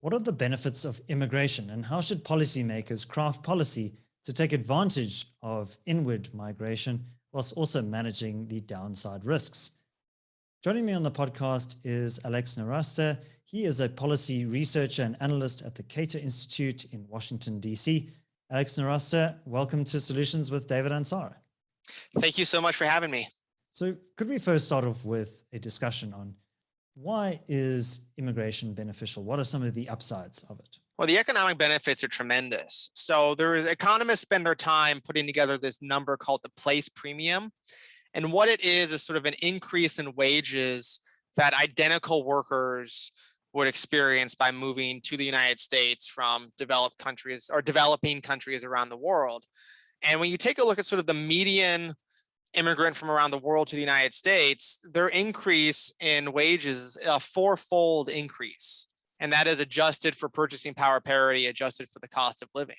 What are the benefits of immigration, and how should policymakers craft policy to take advantage of inward migration whilst also managing the downside risks? Joining me on the podcast is Alex Nowrasteh. He is a policy researcher and analyst at the Cato Institute in Washington, D.C. Alex Nowrasteh, welcome to Solutions with David Ansara. Thank you so much for having me. So could we first start off with a discussion on why is immigration beneficial? What are some of the upsides of it? Well, the economic benefits are tremendous. So economists spend their time putting together this number called the place premium. And what it is sort of an increase in wages that identical workers would experience by moving to the United States from developed countries or developing countries around the world. And when you take a look at sort of the median immigrant from around the world to the United States, their increase in wages is a fourfold increase. And that is adjusted for purchasing power parity, adjusted for the cost of living.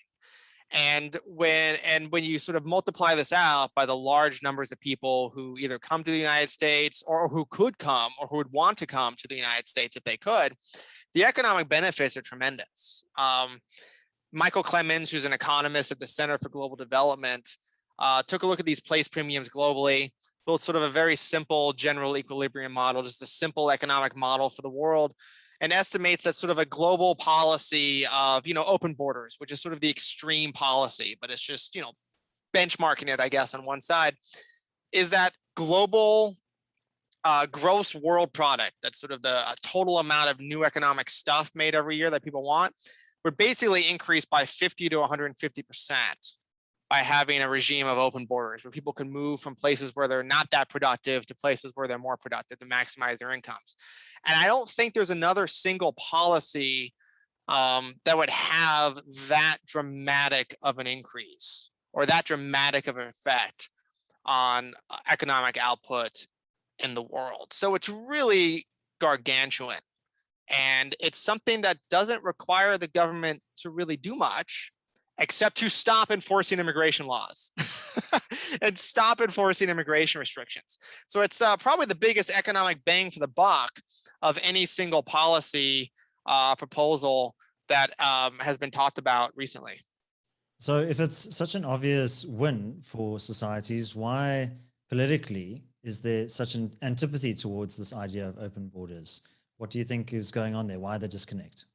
And when you sort of multiply this out by the large numbers of people who either come to the United States or who could come or who would want to come to the United States if they could, the economic benefits are tremendous. Michael Clemens, who's an economist at the Center for Global Development, took a look at these place premiums globally, built sort of a very simple general equilibrium model, just a simple economic model for the world, and estimates that sort of a global policy of, open borders, which is sort of the extreme policy, but it's just, benchmarking it, I guess, on one side, is that global gross world product, that's sort of the total amount of new economic stuff made every year that people want, would basically increase by 50 to 150% by having a regime of open borders where people can move from places where they're not that productive to places where they're more productive to maximize their incomes. And I don't think there's another single policy that would have that dramatic of an increase or that dramatic of an effect on economic output in the world. So it's really gargantuan. And it's something that doesn't require the government to really do much, except to stop enforcing immigration laws and stop enforcing immigration restrictions. So it's probably the biggest economic bang for the buck of any single policy proposal that has been talked about recently. So if it's such an obvious win for societies, why politically is there such an antipathy towards this idea of open borders? What do you think is going on there? Why the disconnect?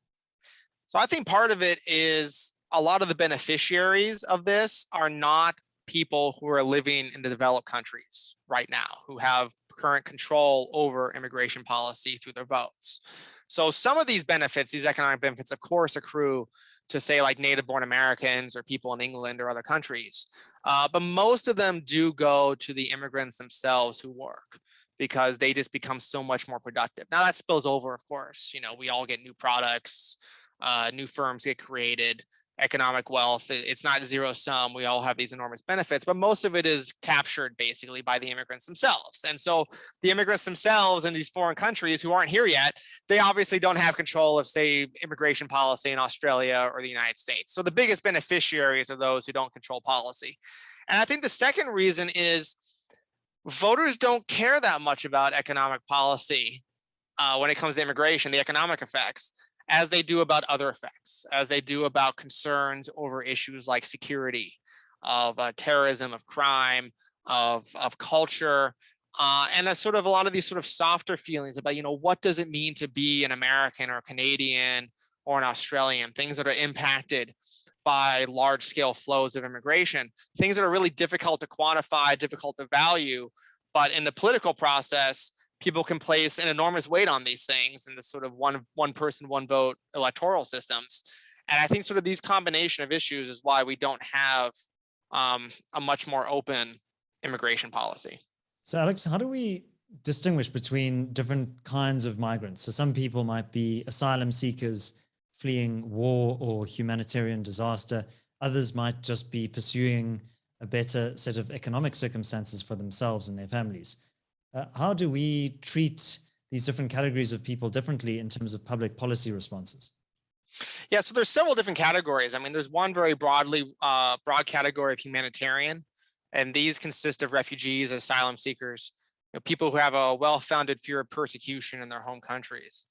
So I think part of it is a lot of the beneficiaries of this are not people who are living in the developed countries right now, who have current control over immigration policy through their votes. So some of these benefits, these economic benefits, of course, accrue to, say, like native-born Americans or people in England or other countries. But most of them do go to the immigrants themselves who work, because they just become so much more productive. Now that spills over, of course. We all get new products, new firms get created, economic wealth. It's not zero sum. We all have these enormous benefits, but most of it is captured basically by the immigrants themselves. And so the immigrants themselves in these foreign countries who aren't here yet, they obviously don't have control of, say, immigration policy in Australia or the United States. So the biggest beneficiaries are those who don't control policy. And I think the second reason is voters don't care that much about economic policy when it comes to immigration, the economic effects, as they do about other effects, as they do about concerns over issues like security, of terrorism, of crime, of culture, and a lot of these sort of softer feelings about, what does it mean to be an American or a Canadian or an Australian, things that are impacted by large scale flows of immigration, things that are really difficult to quantify, difficult to value. But in the political process, people can place an enormous weight on these things in the sort of one person, one vote electoral systems. And I think sort of these combination of issues is why we don't have a much more open immigration policy. So Alex, how do we distinguish between different kinds of migrants? So some people might be asylum seekers fleeing war or humanitarian disaster. Others might just be pursuing a better set of economic circumstances for themselves and their families. How do we treat these different categories of people differently in terms of public policy responses? Yeah, so there's several different categories. I mean, there's one very broad category of humanitarian, and these consist of refugees, asylum seekers, people who have a well-founded fear of persecution in their home countries.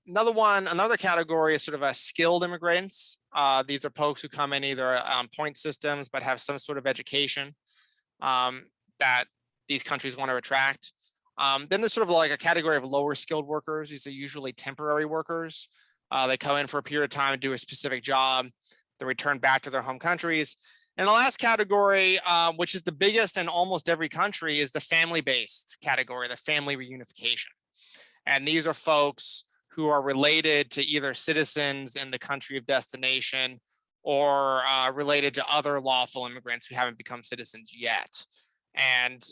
Another category is sort of a skilled immigrants. These are folks who come in either on point systems, but have some sort of education that these countries want to attract. Then there's sort of like a category of lower skilled workers. These are usually temporary workers. They come in for a period of time and do a specific job, then return back to their home countries. And the last category, which is the biggest in almost every country, is the family-based category, the family reunification. And these are folks who are related to either citizens in the country of destination or related to other lawful immigrants who haven't become citizens yet. And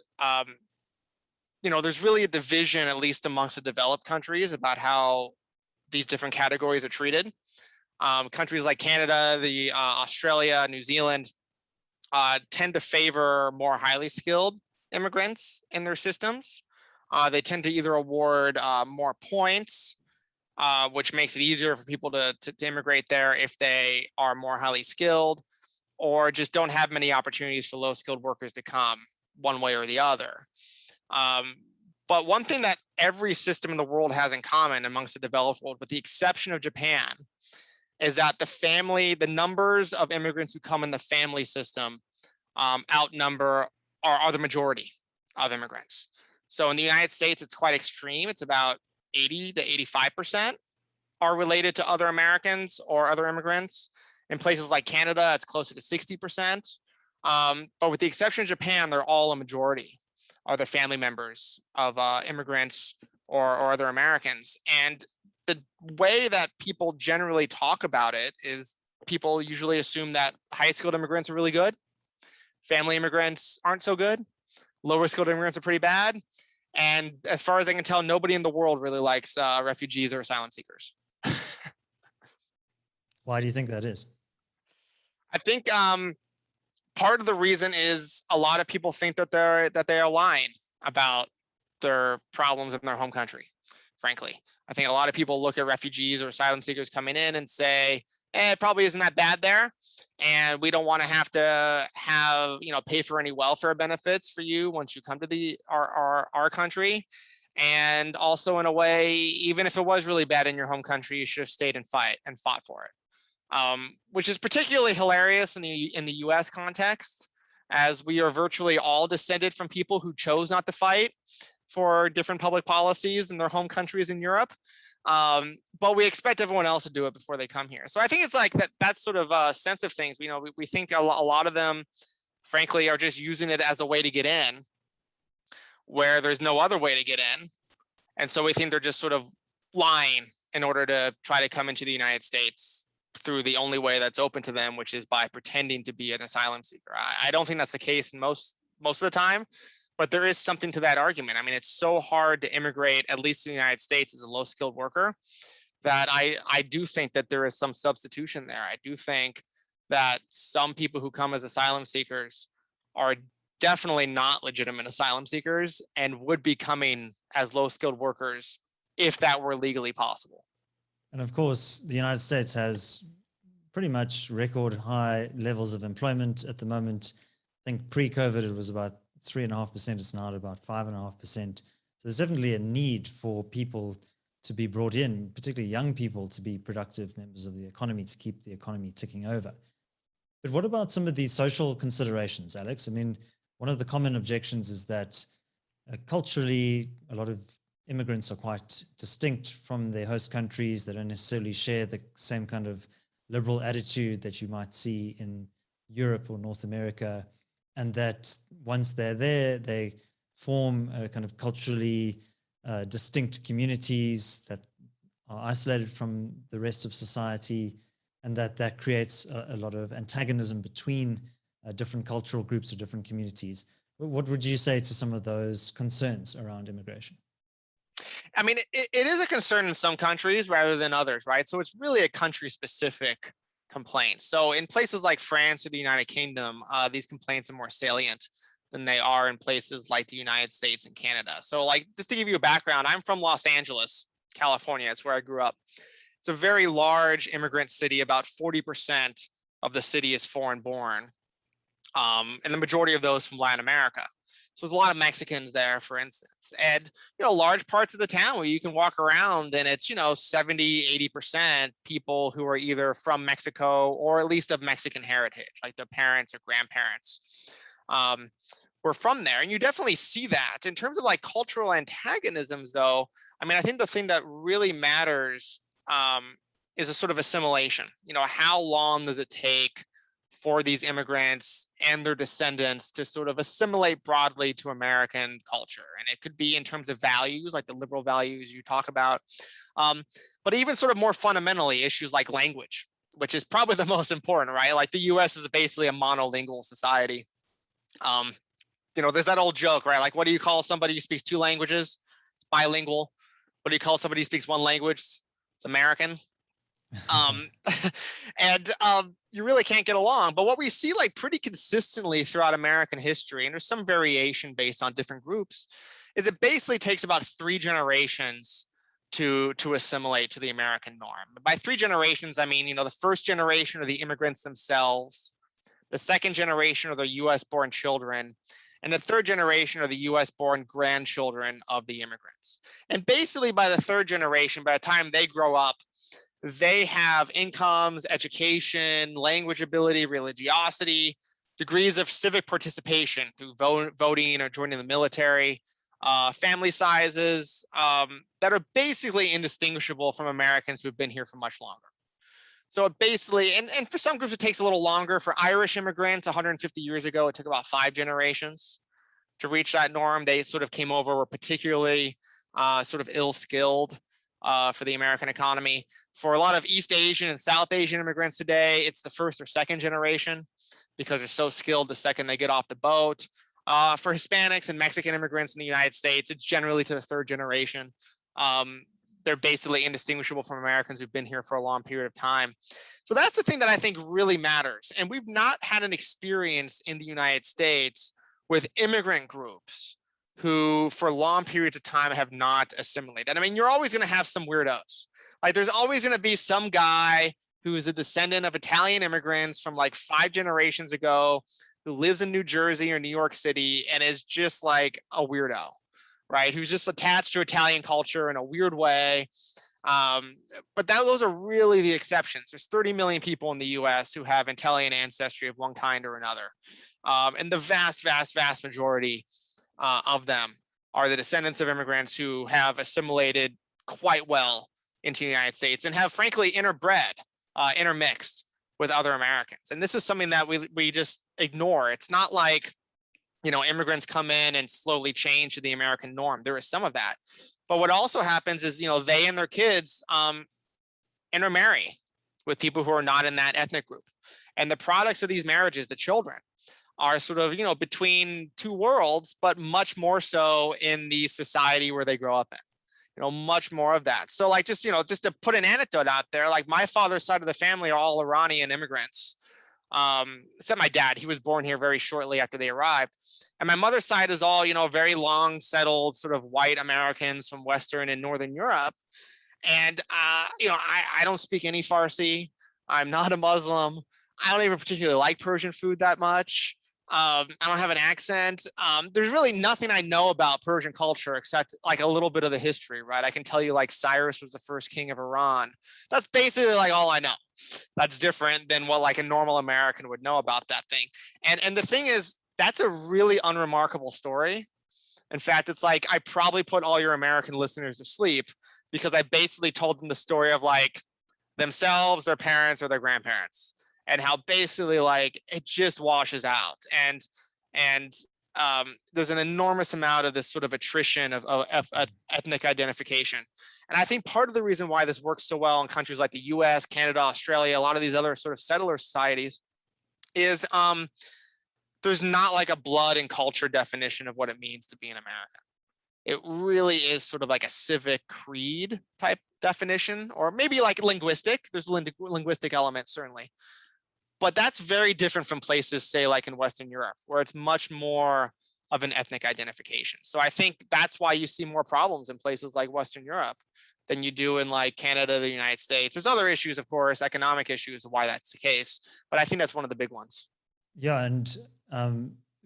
there's really a division, at least amongst the developed countries, about how these different categories are treated. Countries like Canada, Australia, New Zealand tend to favor more highly skilled immigrants in their systems. They tend to either award more points, which makes it easier for people to immigrate there if they are more highly skilled, or just don't have many opportunities for low skilled workers to come one way or the other. But one thing that every system in the world has in common amongst the developed world, with the exception of Japan, is that the numbers of immigrants who come in the family system outnumber are the majority of immigrants. So in the United States, it's quite extreme. It's about 80 to 85% are related to other Americans or other immigrants. In places like Canada, it's closer to 60%. But with the exception of Japan, they're all a majority, are the family members of immigrants or other Americans. And the way that people generally talk about it is people usually assume that high skilled immigrants are really good. Family immigrants aren't so good. Lower skilled immigrants are pretty bad. And as far as I can tell, nobody in the world really likes refugees or asylum seekers. Why do you think that is? I think part of the reason is a lot of people think that they are lying about their problems in their home country, frankly. I think a lot of people look at refugees or asylum seekers coming in and say, it probably isn't that bad there. And we don't want to have pay for any welfare benefits for you once you come to our country. And also, in a way, even if it was really bad in your home country, you should have stayed and fought for it. Which is particularly hilarious in the US context, as we are virtually all descended from people who chose not to fight for different public policies in their home countries in Europe. But we expect everyone else to do it before they come here. So I think it's like that's sort of a sense of things. We think a lot of them, frankly, are just using it as a way to get in where there's no other way to get in. And so we think they're just sort of lying in order to try to come into the United States through the only way that's open to them, which is by pretending to be an asylum seeker. I don't think that's the case in most of the time, but there is something to that argument. I mean, it's so hard to immigrate, at least in the United States, as a low skilled worker, that I do think that there is some substitution there. I do think that some people who come as asylum seekers are definitely not legitimate asylum seekers and would be coming as low skilled workers if that were legally possible. And of course, the United States has pretty much record high levels of employment at the moment. I think pre-COVID, it was about 3.5%. It's now at about 5.5%. So there's definitely a need for people to be brought in, particularly young people, to be productive members of the economy, to keep the economy ticking over. But what about some of these social considerations, Alex? I mean, one of the common objections is that culturally, a lot of immigrants are quite distinct from their host countries. They don't necessarily share the same kind of liberal attitude that you might see in Europe or North America. And that once they're there, they form a kind of culturally distinct communities that are isolated from the rest of society, and that creates a lot of antagonism between different cultural groups or different communities. What would you say to some of those concerns around immigration? I mean, it is a concern in some countries rather than others, right? So it's really a country-specific complaint. So in places like France or the United Kingdom, these complaints are more salient than they are in places like the United States and Canada. So like, just to give you a background, I'm from Los Angeles, California. It's where I grew up. It's a very large immigrant city. About 40% of the city is foreign born. And the majority of those from Latin America. So there's a lot of Mexicans there, for instance, and, large parts of the town where you can walk around and it's, 70, 80% people who are either from Mexico or at least of Mexican heritage, like their parents or grandparents were from there. And you definitely see that. In terms of like cultural antagonisms, though, I mean, I think the thing that really matters is a sort of assimilation. How long does it take for these immigrants and their descendants to sort of assimilate broadly to American culture? And it could be in terms of values, like the liberal values you talk about, but even sort of more fundamentally, issues like language, which is probably the most important, right? Like the US is basically a monolingual society. There's that old joke, right? Like, what do you call somebody who speaks two languages? It's bilingual. What do you call somebody who speaks one language? It's American. And you really can't get along. But what we see like pretty consistently throughout American history, and there's some variation based on different groups, is it basically takes about 3 generations to assimilate to the American norm. By 3 generations, I mean, the first generation are the immigrants themselves, the second generation are the US born children, and the third generation are the US born grandchildren of the immigrants. And basically by the third generation, by the time they grow up, they have incomes, education, language ability, religiosity, degrees of civic participation through voting or joining the military, family sizes that are basically indistinguishable from Americans who've been here for much longer. So it basically, and for some groups, it takes a little longer. For Irish immigrants 150 years ago, it took about 5 generations to reach that norm. They sort of came over, were particularly sort of ill-skilled for the American economy. For a lot of East Asian and South Asian immigrants today, it's the first or second generation because they're so skilled the second they get off the boat. For Hispanics and Mexican immigrants in the United States, it's generally to the 3rd generation. They're basically indistinguishable from Americans who've been here for a long period of time. So that's the thing that I think really matters. And we've not had an experience in the United States with immigrant groups who for long periods of time have not assimilated. And I mean, you're always going to have some weirdos. Like there's always going to be some guy who is a descendant of Italian immigrants from like 5 generations ago, who lives in New Jersey or New York City and is just like a weirdo, right? Who's just attached to Italian culture in a weird way. But those are really the exceptions. There's 30 million people in the US who have Italian ancestry of one kind or another. And the vast, vast, vast majority of them are the descendants of immigrants who have assimilated quite well into the United States and have frankly intermixed with other Americans. And this is something that we just ignore. It's not like, immigrants come in and slowly change to the American norm. There is some of that. But what also happens is, they and their kids intermarry with people who are not in that ethnic group. And the products of these marriages, the children, are sort of, between 2 worlds, but much more so in the society where they grow up in. Much more of that. So like, just to put an anecdote out there, like my father's side of the family are all Iranian immigrants. Except my dad, he was born here very shortly after they arrived. And my mother's side is all, very long settled sort of white Americans from Western and Northern Europe. And, I don't speak any Farsi. I'm not a Muslim. I don't even particularly like Persian food that much. I don't have an accent. There's really nothing I know about Persian culture except like a little bit of the history, right? I can tell you like Cyrus was the first king of Iran. That's basically like all I know. That's different than what like a normal American would know about that thing. And the thing is, that's a really unremarkable story. In fact, it's like I probably put all your American listeners to sleep because I basically told them the story of like themselves, their parents, or their grandparents, and how basically like it just washes out. And there's an enormous amount of this sort of attrition of ethnic identification. And I think part of the reason why this works so well in countries like the US, Canada, Australia, a lot of these other sort of settler societies is there's not like a blood and culture definition of what it means to be an American. It really is sort of like a civic creed type definition, or maybe like linguistic. There's a linguistic element, certainly. But that's very different from places, say, like in Western Europe, where it's much more of an ethnic identification. So I think that's why you see more problems in places like Western Europe than you do in like Canada, the United States. There's other issues, of course, economic issues of why that's the case, but I think that's one of the big ones. Yeah, and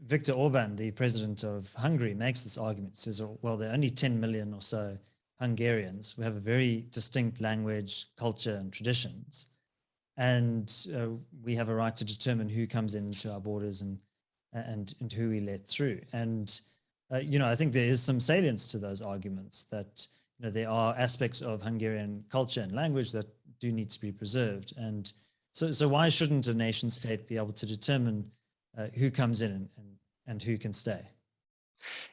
Viktor Orban, the president of Hungary, makes this argument. He says, well, there are only 10 million or so Hungarians. We have a very distinct language, culture, and traditions. And we have a right to determine who comes into our borders and who we let through. And, I think there is some salience to those arguments that, there are aspects of Hungarian culture and language that do need to be preserved. And so why shouldn't a nation state be able to determine who comes in and who can stay?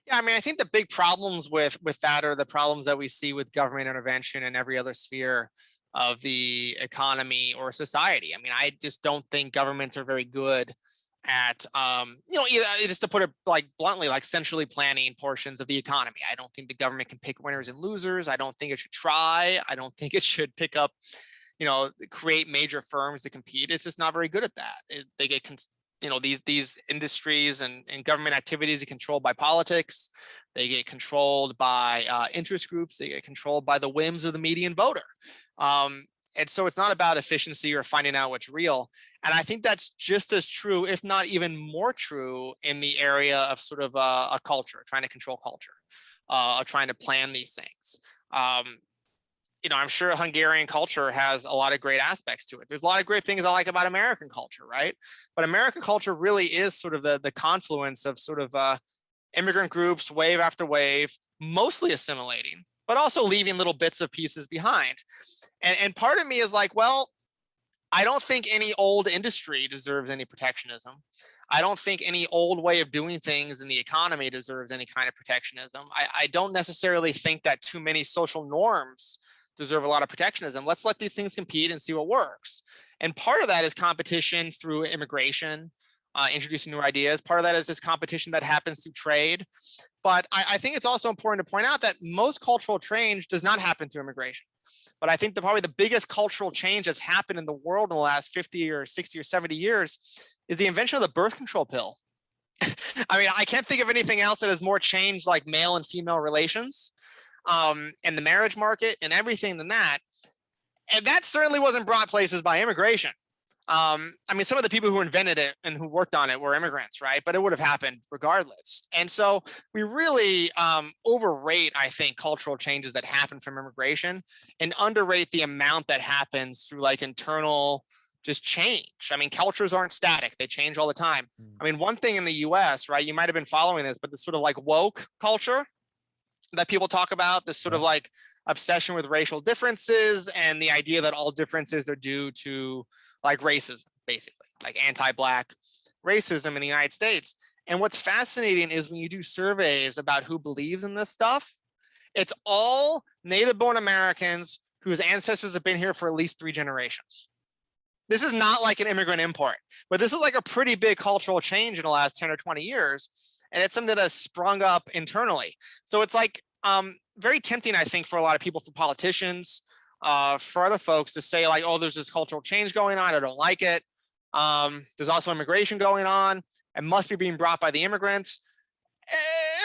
Yeah, I mean, I think the big problems with that are the problems that we see with government intervention in every other sphere of the economy or society. I mean, I just don't think governments are very good at, just to put it like bluntly, like centrally planning portions of the economy. I don't think the government can pick winners and losers. I don't think it should try. I don't think it should pick up, create major firms to compete. It's just not very good at that. They get these industries and government activities are controlled by politics. They get controlled by interest groups. They get controlled by the whims of the median voter. And so it's not about efficiency or finding out what's real. And I think that's just as true, if not even more true, in the area of sort of a culture, trying to control culture, trying to plan these things. I'm sure Hungarian culture has a lot of great aspects to it. There's a lot of great things I like about American culture, right? But American culture really is sort of the confluence of sort of immigrant groups, wave after wave, mostly assimilating, but also leaving little bits of pieces behind. And part of me is like, well, I don't think any old industry deserves any protectionism. I don't think any old way of doing things in the economy deserves any kind of protectionism. I don't necessarily think that too many social norms deserve a lot of protectionism. Let's let these things compete and see what works. And part of that is competition through immigration, introducing new ideas. Part of that is this competition that happens through trade. But I think it's also important to point out that most cultural change does not happen through immigration. But I think probably the biggest cultural change that's happened in the world in the last 50 or 60 or 70 years is the invention of the birth control pill. I mean, I can't think of anything else that has more changed like male and female relations and the marriage market and everything than that. And that certainly wasn't brought places by immigration. I mean, some of the people who invented it and who worked on it were immigrants, right? But it would have happened regardless. And so we really overrate, I think, cultural changes that happen from immigration and underrate the amount that happens through like internal just change. I mean, cultures aren't static. They change all the time. I mean, one thing in the US, right, you might have been following this, but this sort of like woke culture that people talk about, this sort of like obsession with racial differences and the idea that all differences are due to like racism, basically, like anti-Black racism in the United States. And what's fascinating is when you do surveys about who believes in this stuff, it's all native-born Americans whose ancestors have been here for at least 3 generations. This is not like an immigrant import, but this is like a pretty big cultural change in the last 10 or 20 years. And it's something that has sprung up internally. So it's like very tempting, I think, for a lot of people, for politicians, for other folks to say like, oh, there's this cultural change going on. I don't like it. There's also immigration going on. It must be being brought by the immigrants.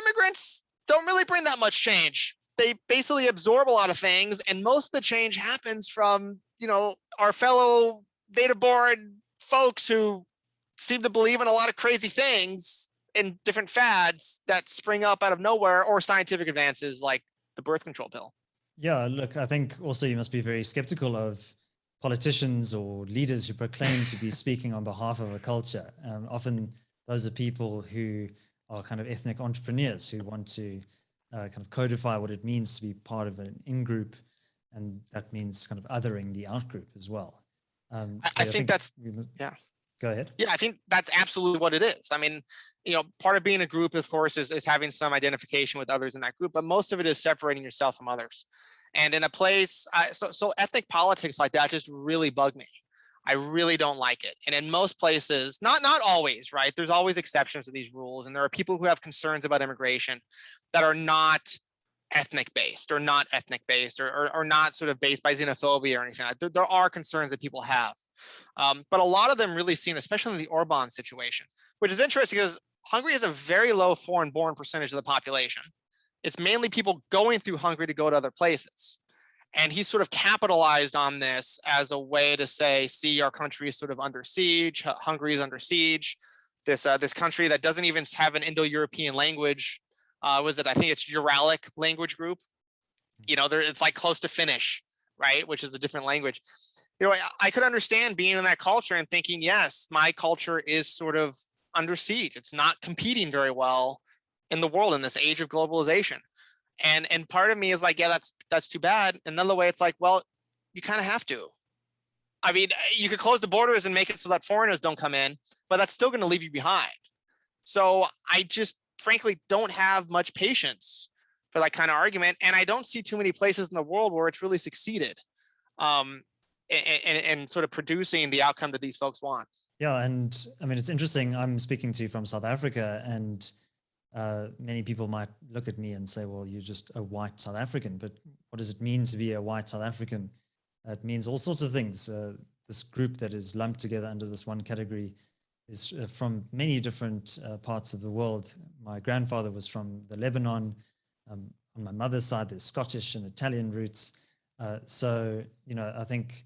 Immigrants don't really bring that much change. They basically absorb a lot of things. And most of the change happens from, our fellow native-born folks who seem to believe in a lot of crazy things and different fads that spring up out of nowhere, or scientific advances like the birth control pill. Yeah, look, I think also you must be very skeptical of politicians or leaders who proclaim to be speaking on behalf of a culture. Often those are people who are kind of ethnic entrepreneurs who want to kind of codify what it means to be part of an in-group, and that means kind of othering the out-group as well. I think that's, yeah. Go ahead. Yeah, I think that's absolutely what it is. I mean, part of being a group, of course, is having some identification with others in that group, but most of it is separating yourself from others. And in a place, so ethnic politics like that just really bug me. I really don't like it. And in most places, not always, right? There's always exceptions to these rules. And there are people who have concerns about immigration that are not ethnic based or not sort of based by xenophobia or anything like that. There are concerns that people have. But a lot of them really seem, especially in the Orban situation, which is interesting because Hungary has a very low foreign-born percentage of the population. It's mainly people going through Hungary to go to other places. And he sort of capitalized on this as a way to say, see, our country is sort of under siege, Hungary is under siege. this country that doesn't even have an Indo-European language. I think it's Uralic language group. It's like close to Finnish, right? Which is a different language. I could understand being in that culture and thinking, yes, my culture is sort of under siege. It's not competing very well in the world in this age of globalization. And part of me is like, yeah, that's too bad. Another way, it's like, well, you kind of have to. I mean, you could close the borders and make it so that foreigners don't come in, but that's still going to leave you behind. So I just frankly don't have much patience for that kind of argument. And I don't see too many places in the world where it's really succeeded and sort of producing the outcome that these folks want. Yeah. And I mean, it's interesting. I'm speaking to you from South Africa, and many people might look at me and say, well, you're just a white South African, but what does it mean to be a white South African? It means all sorts of things. This group that is lumped together under this one category is from many different parts of the world. My grandfather was from the Lebanon. On my mother's side, there's Scottish and Italian roots. So, I think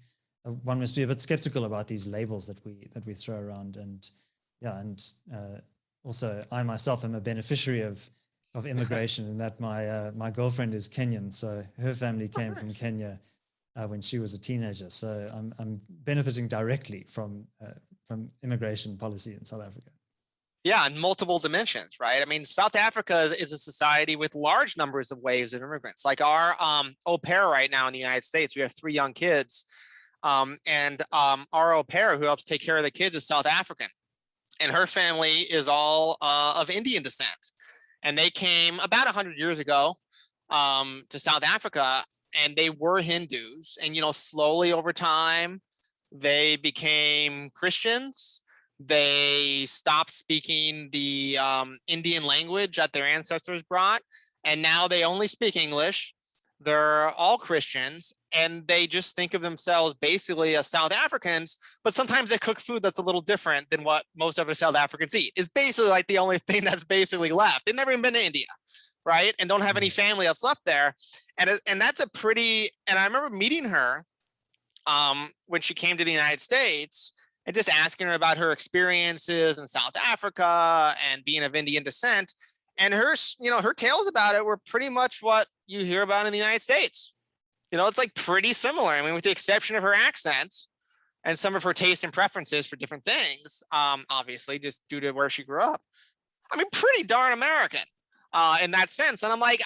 one must be a bit skeptical about these labels that we throw around. And also, I myself am a beneficiary of immigration, in that my girlfriend is Kenyan, so her family came from Kenya when she was a teenager. So I'm benefiting directly from immigration policy in South Africa. Yeah, in multiple dimensions, right? I mean, South Africa is a society with large numbers of waves of immigrants. Like our au pair right now in the United States, we have 3 young kids, and our au pair who helps take care of the kids is South African, and her family is all of Indian descent, and they came about 100 years ago to South Africa. And they were Hindus, and slowly over time they became Christians. They stopped speaking the Indian language that their ancestors brought, and now they only speak English. They're all Christians, and they just think of themselves basically as South Africans, but sometimes they cook food that's a little different than what most other South Africans eat. It's basically like the only thing that's basically left. They've never even been to India, right? And don't have any family that's left there. And that's a pretty, and I remember meeting her when she came to the United States and just asking her about her experiences in South Africa and being of Indian descent. And her tales about it were pretty much what you hear about in the United States. It's like pretty similar. I mean, with the exception of her accent and some of her tastes and preferences for different things, obviously, just due to where she grew up. I mean, pretty darn American in that sense. And I'm like,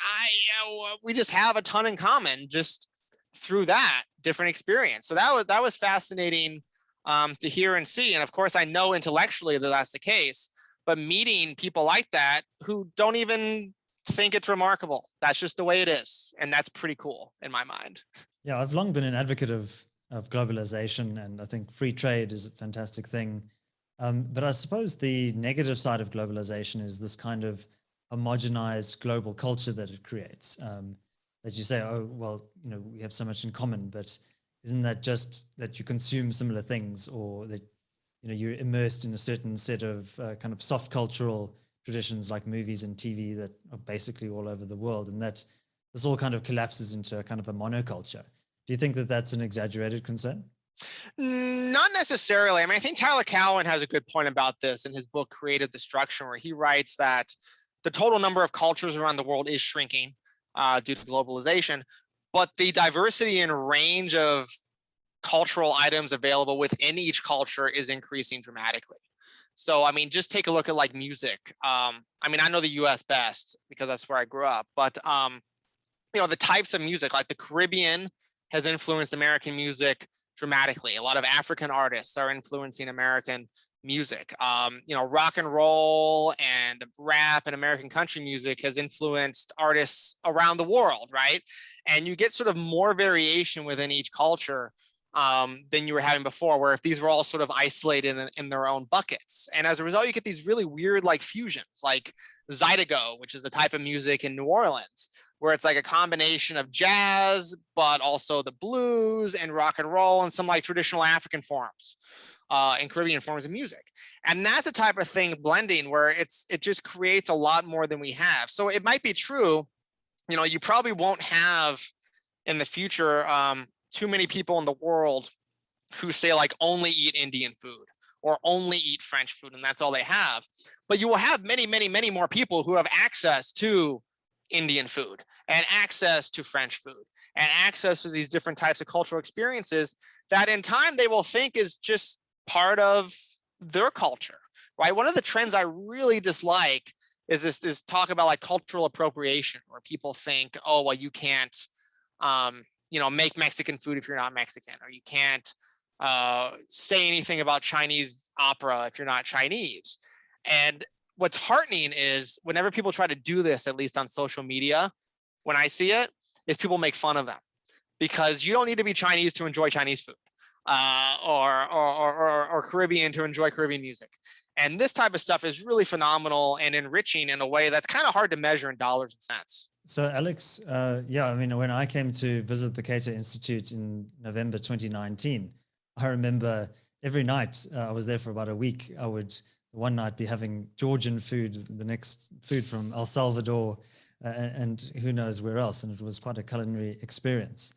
we just have a ton in common just through that different experience. So that was fascinating to hear and see. And of course, I know intellectually that that's the case, but meeting people like that who don't even think it's remarkable. That's just the way it is. And that's pretty cool in my mind. Yeah, I've long been an advocate of globalization, and I think free trade is a fantastic thing. But I suppose the negative side of globalization is this kind of homogenized global culture that it creates. That you say, oh, well, we have so much in common, but isn't that just that you consume similar things, or that you're immersed in a certain set of kind of soft cultural traditions like movies and TV that are basically all over the world, and that this all kind of collapses into a kind of a monoculture. Do you think that that's an exaggerated concern? Not necessarily. I mean, I think Tyler Cowen has a good point about this in his book, Creative Destruction, where he writes that the total number of cultures around the world is shrinking due to globalization, but the diversity and range of cultural items available within each culture is increasing dramatically. So, I mean, just take a look at like music. I mean, I know the US best because that's where I grew up, but the types of music, like the Caribbean has influenced American music dramatically. A lot of African artists are influencing American music. Rock and roll and rap and American country music has influenced artists around the world, right? And you get sort of more variation within each culture than you were having before, where if these were all sort of isolated in their own buckets. And as a result, you get these really weird like fusions, like Zydeco, which is a type of music in New Orleans, where it's like a combination of jazz, but also the blues and rock and roll and some like traditional African forms and Caribbean forms of music. And that's the type of thing blending where it just creates a lot more than we have. So it might be true, you probably won't have in the future too many people in the world who say like only eat Indian food or only eat French food, and that's all they have. But you will have many, many, many more people who have access to Indian food and access to French food and access to these different types of cultural experiences that in time they will think is just part of their culture, right? One of the trends I really dislike is this talk about like cultural appropriation, where people think, oh, well, you can't, make Mexican food if you're not Mexican, or you can't say anything about Chinese opera if you're not Chinese. And what's heartening is whenever people try to do this, at least on social media, when I see it, is people make fun of them, because you don't need to be Chinese to enjoy Chinese food, or Caribbean to enjoy Caribbean music. And this type of stuff is really phenomenal and enriching in a way that's kind of hard to measure in dollars and cents. So Alex, when I came to visit the Cato Institute in November 2019, I remember every night, I was there for about a week, I would one night be having Georgian food, the next food from El Salvador, and who knows where else. And it was quite a culinary experience.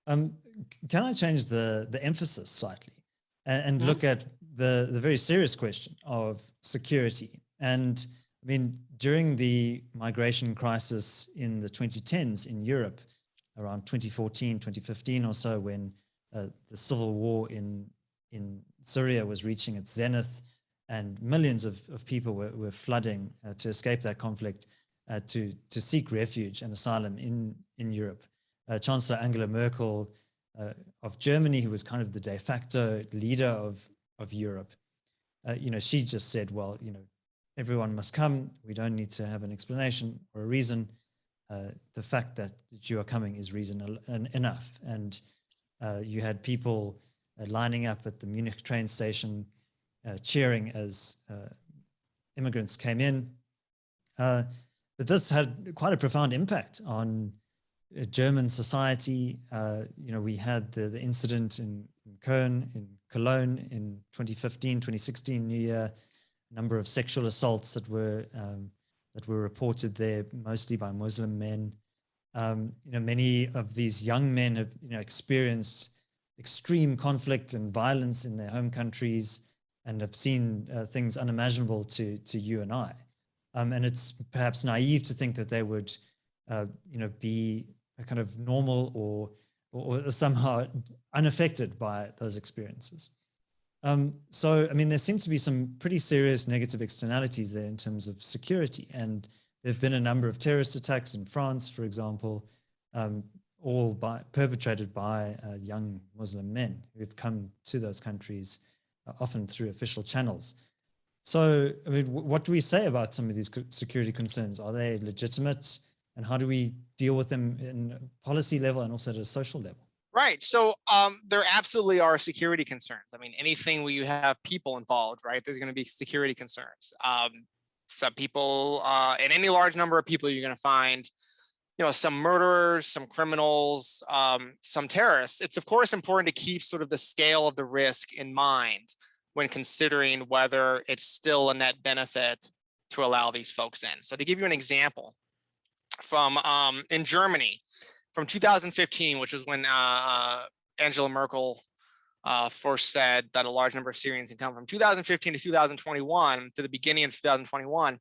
Can I change the emphasis slightly and look at the very serious question of security? And I mean, during the migration crisis in the 2010s in Europe, around 2014, 2015 or so, when the civil war in Syria was reaching its zenith, and millions of people were flooding to escape that conflict, to seek refuge and asylum in Europe. Chancellor Angela Merkel of Germany, who was kind of the de facto leader of Europe, she just said, well, everyone must come. We don't need to have an explanation or a reason. The fact that you are coming is reason enough. And you had people lining up at the Munich train station, cheering as immigrants came in. But this had quite a profound impact on German society. We had the incident in Cologne in 2015, 2016 New Year, a number of sexual assaults that were reported there, mostly by Muslim men. Many of these young men have experienced extreme conflict and violence in their home countries, and have seen things unimaginable to you and I. And it's perhaps naive to think that they would, be a kind of normal or somehow unaffected by those experiences. So, I mean, there seem to be some pretty serious negative externalities there in terms of security. And there have been a number of terrorist attacks in France, for example, all perpetrated by young Muslim men who have come to those countries, often through official channels. So, I mean, what do we say about some of these security concerns? Are they legitimate? And how do we deal with them in a policy level and also at a social level? Right. So there absolutely are security concerns. I mean, anything where you have people involved, right, there's going to be security concerns. Some people, in any large number of people, you're going to find, some murderers, some criminals, some terrorists. It's, of course, important to keep sort of the scale of the risk in mind when considering whether it's still a net benefit to allow these folks in. So to give you an example, from in Germany, from 2015, which was when Angela Merkel first said that a large number of Syrians can come, from 2015 to 2021, to the beginning of 2021,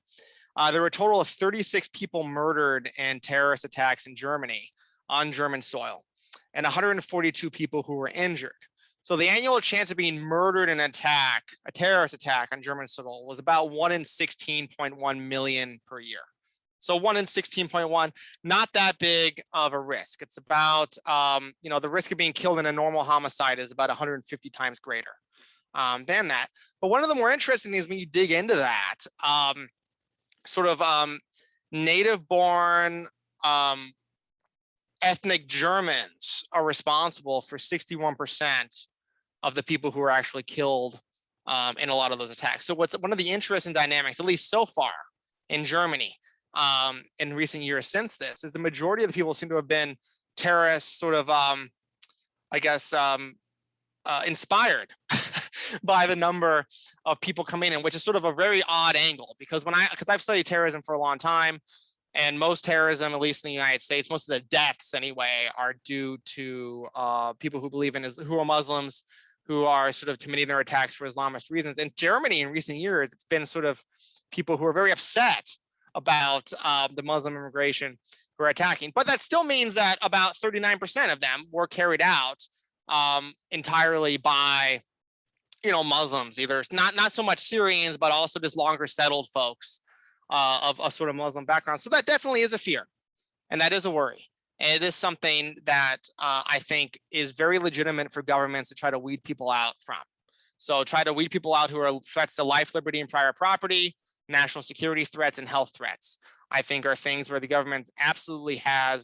there were a total of 36 people murdered in terrorist attacks in Germany on German soil, and 142 people who were injured. So the annual chance of being murdered in a terrorist attack on German soil, was about 1 in 16.1 million per year. So 1 in 16.1, not that big of a risk. It's about, the risk of being killed in a normal homicide is about 150 times greater than that. But one of the more interesting things when you dig into that, native-born ethnic Germans are responsible for 61% of the people who are actually killed in a lot of those attacks. So what's one of the interesting dynamics, at least so far in Germany, in recent years since this, is the majority of the people seem to have been terrorists, sort of, inspired by the number of people coming in, which is sort of a very odd angle, because I've studied terrorism for a long time, and most terrorism, at least in the United States, most of the deaths anyway, are due to people who are Muslims, who are sort of committing their attacks for Islamist reasons. In Germany in recent years, it's been sort of people who are very upset about the Muslim immigration who are attacking. But that still means that about 39% of them were carried out entirely by, Muslims, either not so much Syrians, but also just longer settled folks of a sort of Muslim background. So that definitely is a fear, and that is a worry. And it is something that I think is very legitimate for governments to try to weed people out from. So try to weed people out who are threats to life, liberty, and private property, national security threats, and health threats, I think are things where the government absolutely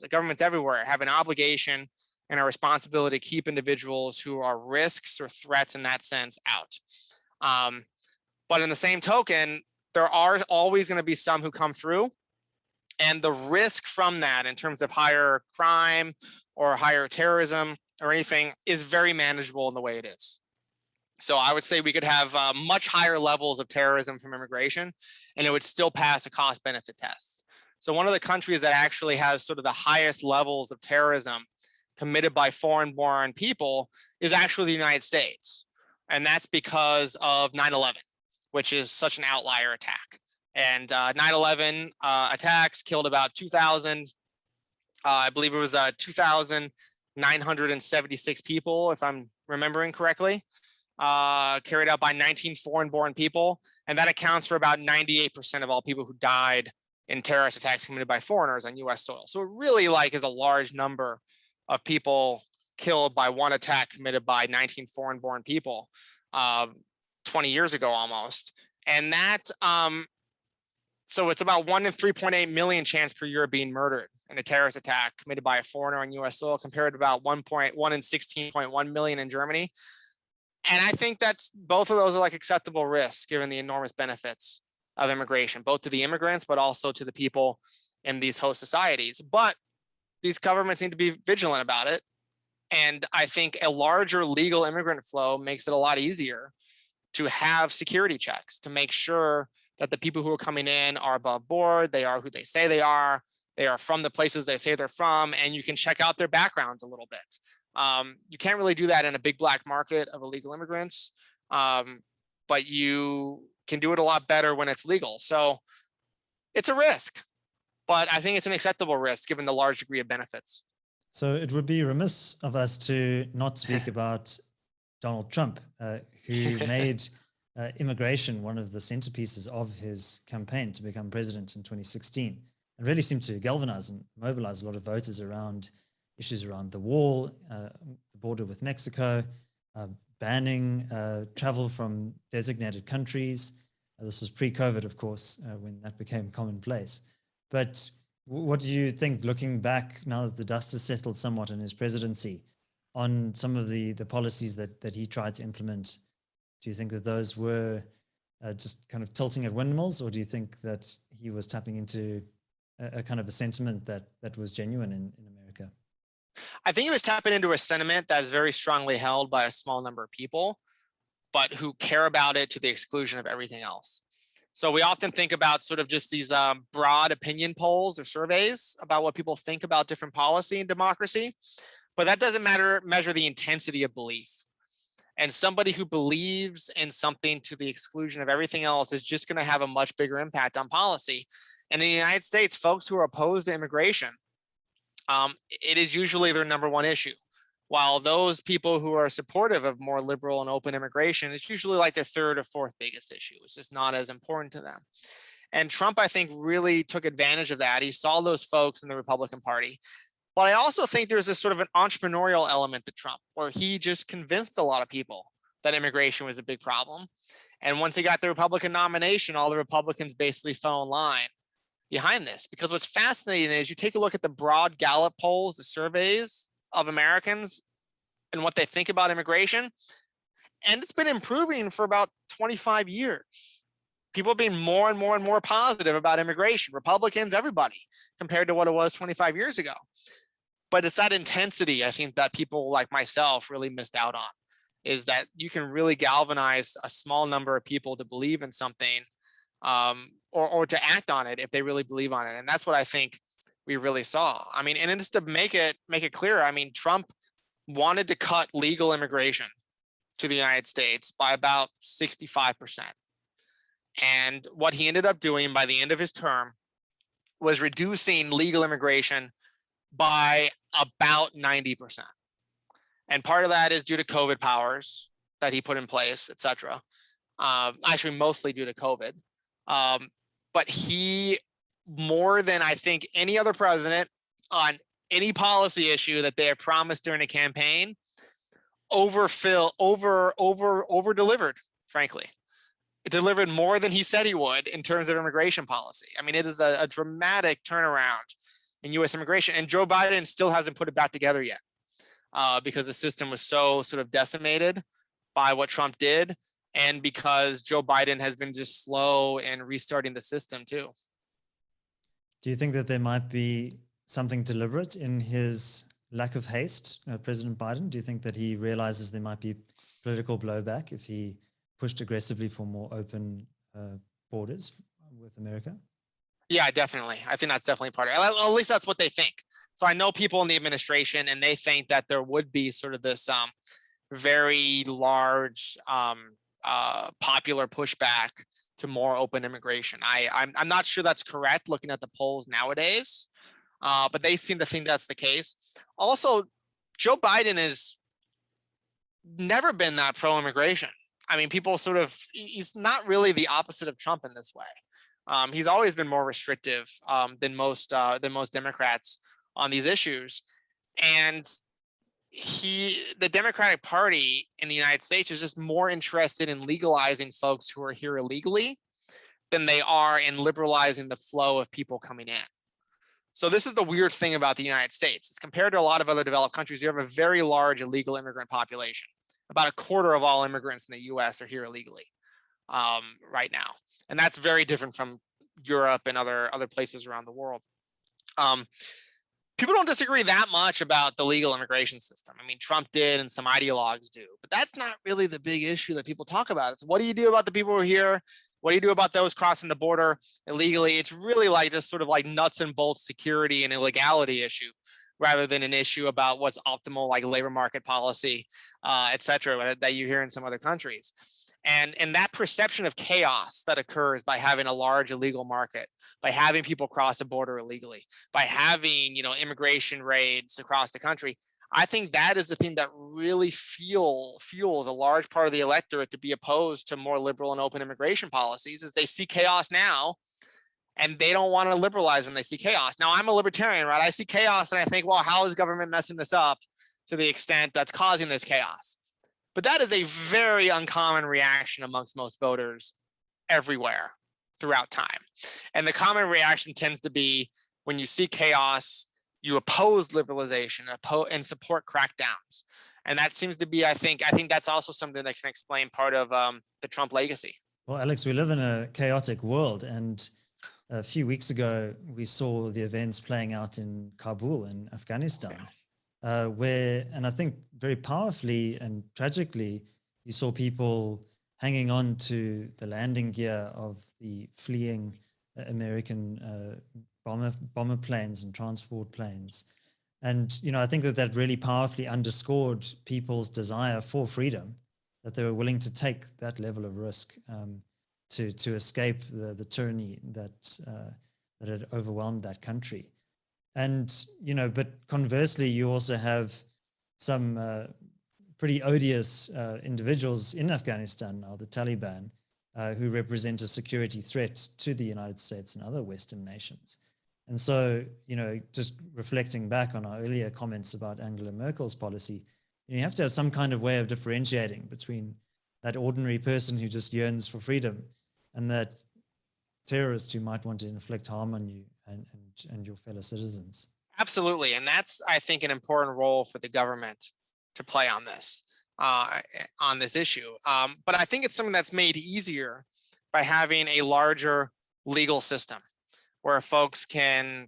governments everywhere have an obligation and a responsibility to keep individuals who are risks or threats in that sense out. But in the same token, there are always going to be some who come through. And the risk from that in terms of higher crime or higher terrorism or anything is very manageable in the way it is. So I would say we could have much higher levels of terrorism from immigration, and it would still pass a cost benefit test. So one of the countries that actually has sort of the highest levels of terrorism committed by foreign-born people is actually the United States. And that's because of 9/11, which is such an outlier attack. And 9/11 attacks killed about 2,000, I believe it was 2,976 people, if I'm remembering correctly, carried out by 19 foreign-born people. And that accounts for about 98% of all people who died in terrorist attacks committed by foreigners on US soil. So it really is a large number of people killed by one attack committed by 19 foreign-born people 20 years ago almost. And that, so it's about 1 in 3.8 million chance per year of being murdered in a terrorist attack committed by a foreigner on US soil, compared to about 1 in 16.1 million in Germany. And I think that's both of those are acceptable risks given the enormous benefits of immigration, both to the immigrants, but also to the people in these host societies. But these governments need to be vigilant about it. And I think a larger legal immigrant flow makes it a lot easier to have security checks to make sure that the people who are coming in are above board, they are who they say they are from the places they say they're from, and you can check out their backgrounds a little bit. You can't really do that in a big black market of illegal immigrants, but you can do it a lot better when it's legal. So it's a risk, but I think it's an acceptable risk given the large degree of benefits. So it would be remiss of us to not speak about Donald Trump, who made immigration one of the centerpieces of his campaign to become president in 2016, and really seemed to galvanize and mobilize a lot of voters around issues around the wall, the border with Mexico, banning travel from designated countries. This was pre-COVID, of course, when that became commonplace. But what do you think, looking back now that the dust has settled somewhat in his presidency, on some of the policies that he tried to implement? Do you think that those were just kind of tilting at windmills, or do you think that he was tapping into a kind of a sentiment that was genuine in America? I think he was tapping into a sentiment that is very strongly held by a small number of people, but who care about it to the exclusion of everything else. So we often think about sort of just these broad opinion polls or surveys about what people think about different policy and democracy, but that doesn't measure the intensity of belief. And somebody who believes in something to the exclusion of everything else is just going to have a much bigger impact on policy. And in the United States, folks who are opposed to immigration, it is usually their number one issue. While those people who are supportive of more liberal and open immigration, it's usually like their third or fourth biggest issue. It's just not as important to them. And Trump, I think, really took advantage of that. He saw those folks in the Republican Party. But I also think there's this sort of an entrepreneurial element to Trump, where he just convinced a lot of people that immigration was a big problem. And once he got the Republican nomination, all the Republicans basically fell in line behind this. Because what's fascinating is you take a look at the broad Gallup polls, the surveys of Americans and what they think about immigration, and it's been improving for about 25 years. People being more and more and more positive about immigration, Republicans, everybody, compared to what it was 25 years ago. But it's that intensity, I think, that people like myself really missed out on, is that you can really galvanize a small number of people to believe in something or to act on it if they really believe on it. And that's what I think we really saw. I mean, and just to make it clear, I mean, Trump wanted to cut legal immigration to the United States by about 65%. And what he ended up doing by the end of his term was reducing legal immigration by about 90%. And part of that is due to COVID powers that he put in place, et cetera. Actually, mostly due to COVID. But he, more than I think any other president on any policy issue that they have promised during a campaign, over-delivered, frankly. It delivered more than he said he would in terms of immigration policy. I mean, it is a dramatic turnaround in U.S. immigration, and Joe Biden still hasn't put it back together yet because the system was so sort of decimated by what Trump did, and because Joe Biden has been just slow in restarting the system too. Do you think that there might be something deliberate in his lack of haste, President Biden? Do you think that he realizes there might be political blowback if he pushed aggressively for more open borders with America? Yeah, definitely. I think that's definitely part of it. At least that's what they think. So I know people in the administration, and they think that there would be sort of this very large popular pushback to more open immigration. I'm not sure that's correct looking at the polls nowadays, but they seem to think that's the case. Also, Joe Biden has never been that pro-immigration. I mean, people sort of, he's not really the opposite of Trump in this way. He's always been more restrictive than most Democrats on these issues. And the Democratic Party in the United States is just more interested in legalizing folks who are here illegally than they are in liberalizing the flow of people coming in. So this is the weird thing about the United States. It's compared to a lot of other developed countries, you have a very large illegal immigrant population. About a quarter of all immigrants in the US are here illegally right now. And that's very different from Europe and other places around the world. People don't disagree that much about the legal immigration system. I mean, Trump did, and some ideologues do, but that's not really the big issue that people talk about. It's what do you do about the people who are here? What do you do about those crossing the border illegally? It's really like this sort of like nuts and bolts security and illegality issue, rather than an issue about what's optimal, like labor market policy, et cetera, that you hear in some other countries. And that perception of chaos that occurs by having a large illegal market, by having people cross the border illegally, by having, immigration raids across the country, I think that is the thing that really fuels a large part of the electorate to be opposed to more liberal and open immigration policies, is they see chaos now, and they don't want to liberalize when they see chaos. Now, I'm a libertarian, right? I see chaos and I think, well, how is government messing this up to the extent that's causing this chaos? But that is a very uncommon reaction amongst most voters everywhere throughout time. And the common reaction tends to be, when you see chaos, you oppose liberalization and support crackdowns. And that seems to be, I think that's also something that can explain part of the Trump legacy. Well, Alex, we live in a chaotic world, and a few weeks ago, we saw the events playing out in Kabul in Afghanistan, where, and I think very powerfully and tragically, you saw people hanging on to the landing gear of the fleeing American bomber planes and transport planes. And, I think that really powerfully underscored people's desire for freedom, that they were willing to take that level of risk to escape the tyranny that had overwhelmed that country. And, but conversely, you also have some pretty odious individuals in Afghanistan now, the Taliban, who represent a security threat to the United States and other Western nations. And so, just reflecting back on our earlier comments about Angela Merkel's policy, you have to have some kind of way of differentiating between that ordinary person who just yearns for freedom and that terrorist who might want to inflict harm on you and your fellow citizens. Absolutely. And that's, I think, an important role for the government to play on this issue. But I think it's something that's made easier by having a larger legal system where folks can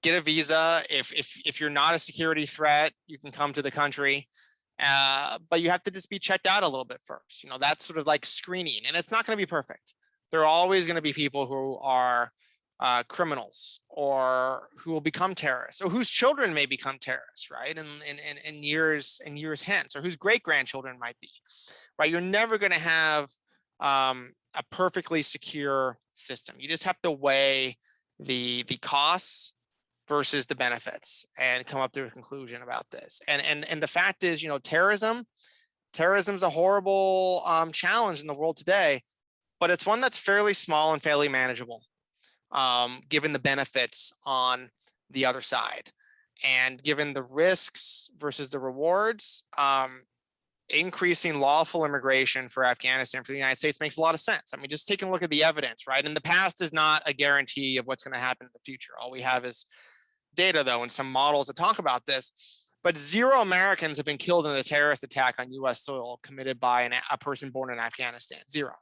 get a visa. If you're not a security threat, you can come to the country. But you have to just be checked out a little bit first. That's sort of like screening, and it's not going to be perfect. There are always going to be people who are criminals, or who will become terrorists, or whose children may become terrorists, right? In years hence, or whose great-grandchildren might be, right? You're never going to have a perfectly secure system. You just have to weigh the costs versus the benefits and come up to a conclusion about this. And the fact is, you know, terrorism's a horrible challenge in the world today, but it's one that's fairly small and fairly manageable, given the benefits on the other side. And given the risks versus the rewards, increasing lawful immigration for Afghanistan for the United States makes a lot of sense. I mean, just taking a look at the evidence, right? And the past is not a guarantee of what's going to happen in the future. All we have is data, though, and some models that talk about this. But 0 Americans have been killed in a terrorist attack on U.S. soil committed by a person born in Afghanistan. 0.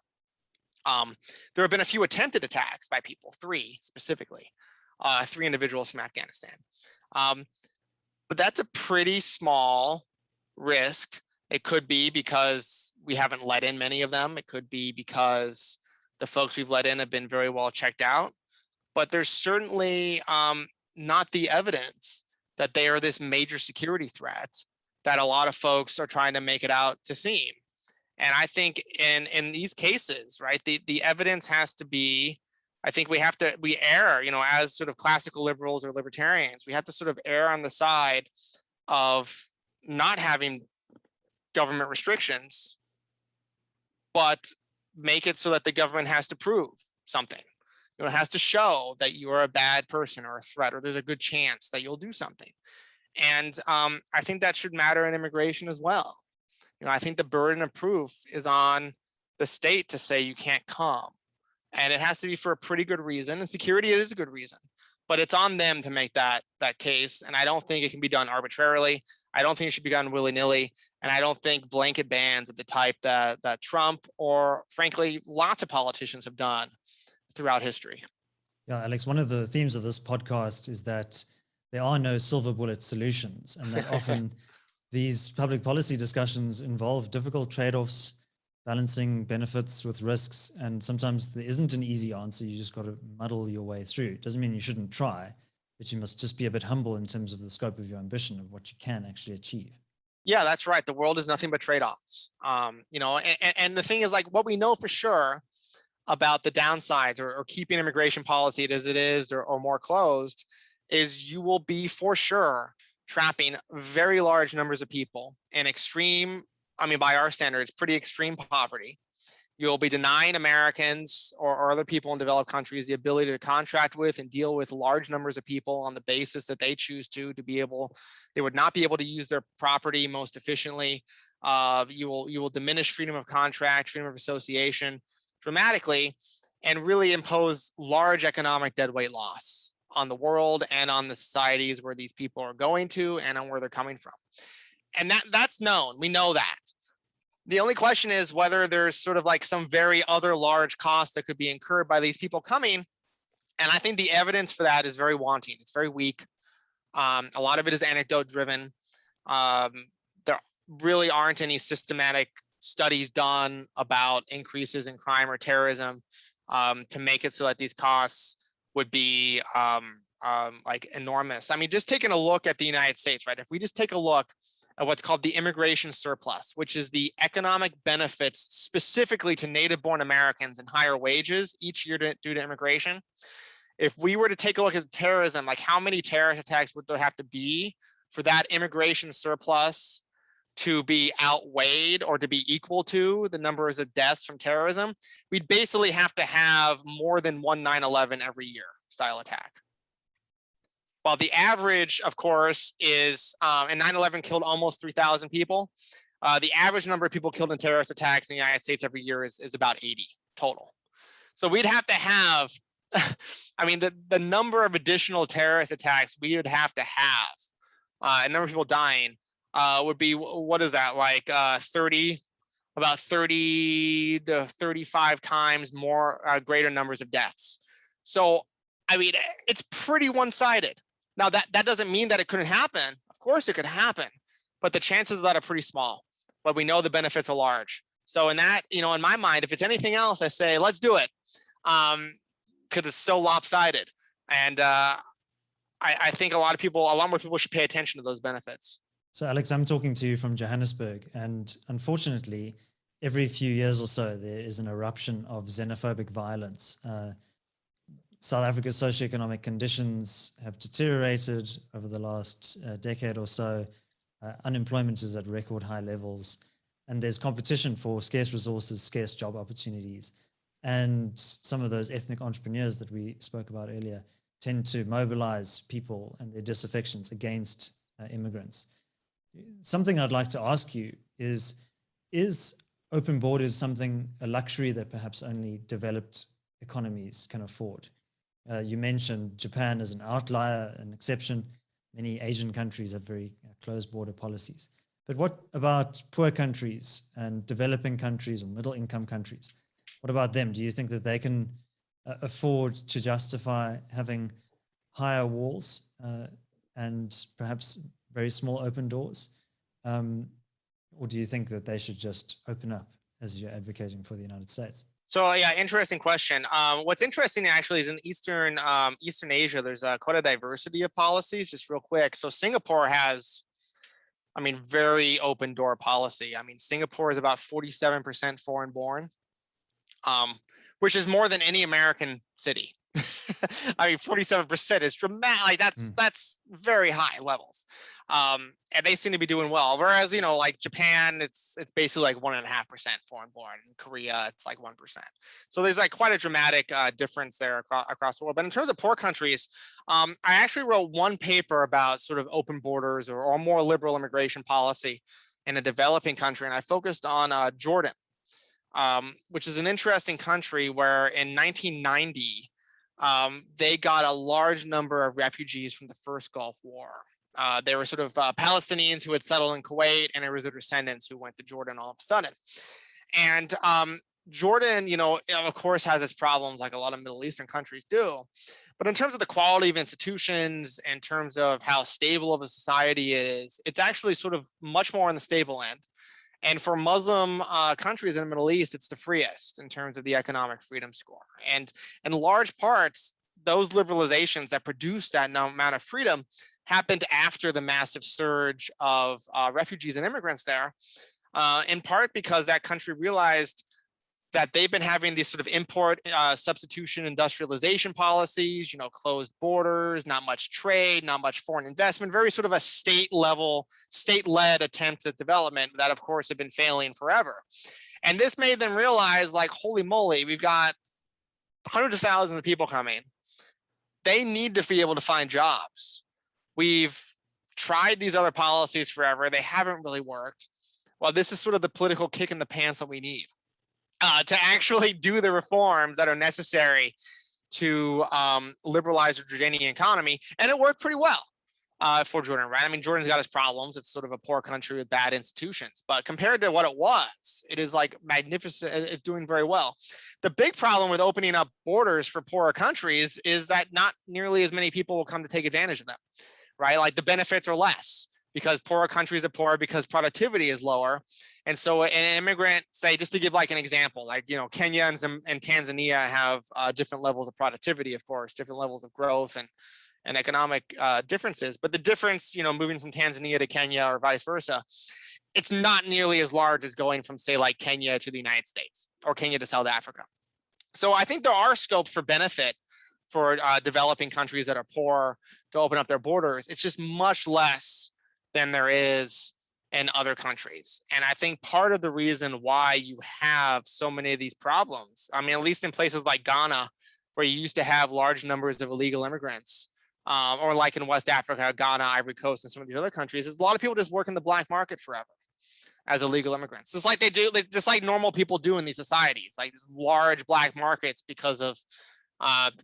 There have been a few attempted attacks by people, 3 specifically, 3 individuals from Afghanistan. But that's a pretty small risk. It could be because we haven't let in many of them. It could be because the folks we've let in have been very well checked out. But there's certainly not the evidence that they are this major security threat that a lot of folks are trying to make it out to seem. And I think in these cases, right, the evidence has to be, I think we err, you know, as sort of classical liberals or libertarians, we have to sort of err on the side of not having government restrictions, but make it so that the government has to prove something. You know, it has to show that you are a bad person or a threat, or there's a good chance that you'll do something. And I think that should matter in immigration as well. You know, I think the burden of proof is on the state to say you can't come. And it has to be for a pretty good reason. And security is a good reason. But it's on them to make that case. And I don't think it can be done arbitrarily. I don't think it should be done willy-nilly. And I don't think blanket bans of the type that Trump, or frankly, lots of politicians have done throughout history. Yeah, Alex, one of the themes of this podcast is that there are no silver bullet solutions, and that often these public policy discussions involve difficult trade-offs, balancing benefits with risks, and sometimes there isn't an easy answer. You just got to muddle your way through. It doesn't mean you shouldn't try, but you must just be a bit humble in terms of the scope of your ambition of what you can actually achieve. Yeah, that's right. The world is nothing but trade-offs. You know, and the thing is, like, what we know for sure about the downsides or keeping immigration policy as it is or more closed is you will be for sure trapping very large numbers of people in extreme, I mean, by our standards, pretty extreme poverty. You'll be denying Americans or other people in developed countries the ability to contract with and deal with large numbers of people on the basis that they choose to be able, they would not be able to use their property most efficiently. You will diminish freedom of contract, freedom of association dramatically, and really impose large economic deadweight loss on the world and on the societies where these people are going to and on where they're coming from. And that's known. We know that. The only question is whether there's sort of like some very other large cost that could be incurred by these people coming. And I think the evidence for that is very wanting. It's very weak. A lot of it is anecdote driven. There really aren't any systematic studies done about increases in crime or terrorism to make it so that these costs would be like enormous. I mean, just taking a look at the United States, right? If we just take a look at what's called the immigration surplus, which is the economic benefits specifically to native-born Americans and higher wages each year due to immigration. If we were to take a look at terrorism, like how many terrorist attacks would there have to be for that immigration surplus to be outweighed or to be equal to the numbers of deaths from terrorism? We'd basically have to have more than one 9/11 every year style attack. While the average, of course, is, and 9/11 killed almost 3,000 people. The average number of people killed in terrorist attacks in the United States every year is about 80 total. So we'd have to have, I mean, the number of additional terrorist attacks we would have to have, and number of people dying would be, what is that, like about 30 to 35 times more greater numbers of deaths. So, I mean, it's pretty one-sided. Now, that doesn't mean that it couldn't happen. Of course it could happen, but the chances of that are pretty small, but we know the benefits are large. So in that, you know, in my mind, if it's anything else, I say, let's do it. because it's so lopsided. And I think a lot more people should pay attention to those benefits. So Alex, I'm talking to you from Johannesburg, and unfortunately, every few years or so, there is an eruption of xenophobic violence. South Africa's socioeconomic conditions have deteriorated over the last decade or so. Unemployment is at record high levels, and there's competition for scarce resources, scarce job opportunities. And some of those ethnic entrepreneurs that we spoke about earlier tend to mobilize people and their disaffections against immigrants. Something I'd like to ask you is open borders a luxury that perhaps only developed economies can afford? You mentioned Japan as an outlier, an exception. Many Asian countries have very closed border policies. But what about poor countries and developing countries or middle income countries? What about them? Do you think that they can afford to justify having higher walls and perhaps very small open doors? Or do you think that they should just open up as you're advocating for the United States? So yeah, interesting question. What's interesting actually is in Eastern Asia, there's quite a diversity of policies. Just real quick, so Singapore has, very open door policy. Singapore is about 47% foreign born, which is more than any American city. 47% is dramatic. That's very high levels. And they seem to be doing well. Whereas, like Japan, it's basically like 1.5% foreign born. In Korea, it's like 1%. So there's like quite a dramatic difference there across the world. But in terms of poor countries, I actually wrote one paper about sort of open borders or more liberal immigration policy in a developing country. And I focused on Jordan, which is an interesting country where in 1990, they got a large number of refugees from the first Gulf War. They were sort of Palestinians who had settled in Kuwait, and there was their descendants who went to Jordan all of a sudden. And Jordan, of course, has its problems like a lot of Middle Eastern countries do. But in terms of the quality of institutions, in terms of how stable of a society it is, it's actually sort of much more on the stable end. And for Muslim countries in the Middle East, it's the freest in terms of the economic freedom score. And in large parts, those liberalizations that produced that amount of freedom happened after the massive surge of refugees and immigrants there, in part because that country realized that they've been having these sort of import substitution industrialization policies, closed borders, not much trade, not much foreign investment, very sort of a state-led attempt at development that of course had been failing forever. And this made them realize, like, holy moly, we've got hundreds of thousands of people coming. They need to be able to find jobs. We've tried these other policies forever. They haven't really worked. Well, this is sort of the political kick in the pants that we need. To actually do the reforms that are necessary to liberalize the Jordanian economy. And it worked pretty well for Jordan, right? Jordan's got its problems. It's sort of a poor country with bad institutions. But compared to what it was, it is like magnificent. It's doing very well. The big problem with opening up borders for poorer countries is that not nearly as many people will come to take advantage of them, right? Like the benefits are less, because poorer countries are poorer because productivity is lower. And so an immigrant, say, just to give like an example, like, Kenya and Tanzania have different levels of productivity, of course, different levels of growth and economic differences. But the difference, moving from Tanzania to Kenya or vice versa, it's not nearly as large as going from, say, like Kenya to the United States or Kenya to South Africa. So I think there are scopes for benefit for developing countries that are poor to open up their borders. It's just much less than there is in other countries. And I think part of the reason why you have so many of these problems, at least in places like Ghana, where you used to have large numbers of illegal immigrants, or like in West Africa, Ghana, Ivory Coast, and some of these other countries, is a lot of people just work in the black market forever as illegal immigrants. Just like they do, just like normal people do in these societies, like these large black markets because of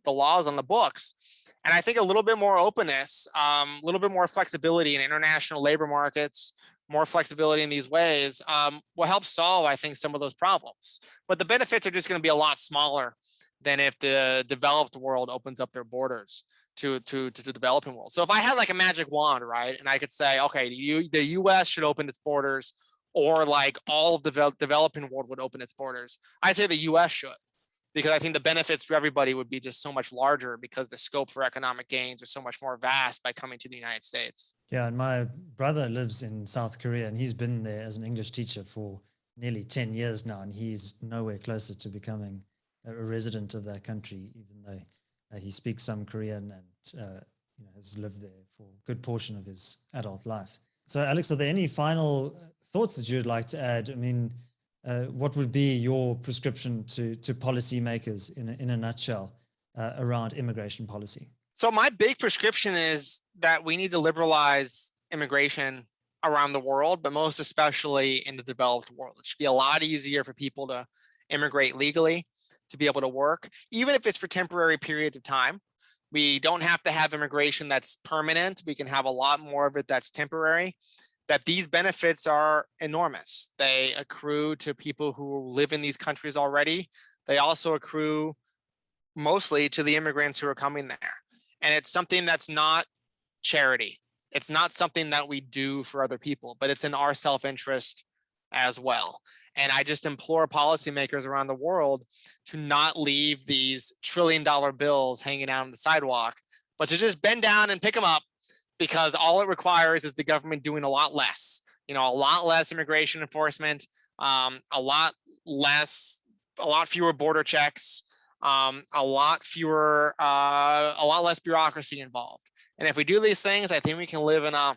the laws on the books. And I think a little bit more openness, a little bit more flexibility in international labor markets, more flexibility in these ways will help solve, I think, some of those problems. But the benefits are just going to be a lot smaller than if the developed world opens up their borders to the developing world. So if I had like a magic wand, right, and I could say, okay, the US should open its borders, or like all of the developing world would open its borders, I'd say the US should. because I think the benefits for everybody would be just so much larger because the scope for economic gains are so much more vast by coming to the United States. Yeah, and my brother lives in South Korea, and he's been there as an English teacher for nearly 10 years now, and he's nowhere closer to becoming a resident of that country, even though he speaks some Korean and has lived there for a good portion of his adult life. So, Alex, are there any final thoughts that you'd like to add? I mean, what would be your prescription to policymakers in a nutshell around immigration policy? So my big prescription is that we need to liberalize immigration around the world, but most especially in the developed world. It should be a lot easier for people to immigrate legally, to be able to work, even if it's for temporary periods of time. We don't have to have immigration that's permanent. We can have a lot more of it that's temporary. That these benefits are enormous. They accrue to people who live in these countries already. They also accrue mostly to the immigrants who are coming there. And it's something that's not charity. It's not something that we do for other people, but it's in our self-interest as well. And I just implore policymakers around the world to not leave these trillion-dollar bills hanging out on the sidewalk, but to just bend down and pick them up, because all it requires is the government doing a lot less, a lot less immigration enforcement, a lot fewer border checks, a lot less bureaucracy involved. And if we do these things, I think we can live in a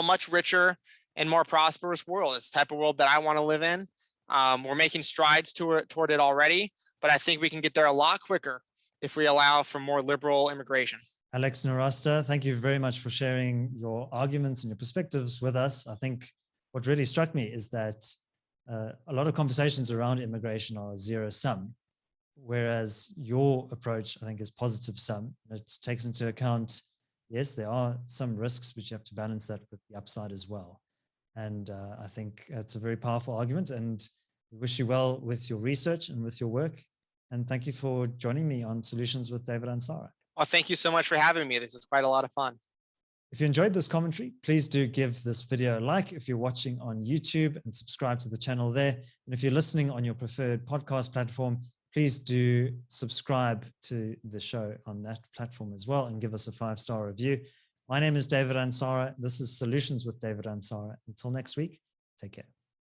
much richer and more prosperous world. It's the type of world that I want to live in. We're making strides toward it already, but I think we can get there a lot quicker if we allow for more liberal immigration. Alex Nowrasteh, thank you very much for sharing your arguments and your perspectives with us. I think what really struck me is that a lot of conversations around immigration are zero sum, whereas your approach, I think, is positive sum. It takes into account, yes, there are some risks, but you have to balance that with the upside as well. And I think it's a very powerful argument, and we wish you well with your research and with your work. And thank you for joining me on Solutions with David Ansara. Well, thank you so much for having me. This was quite a lot of fun. If you enjoyed this commentary, please do give this video a like if you're watching on YouTube, and subscribe to the channel there. And if you're listening on your preferred podcast platform, please do subscribe to the show on that platform as well and give us a 5-star review. My name is David Ansara. This is Solutions with David Ansara. Until next week, take care.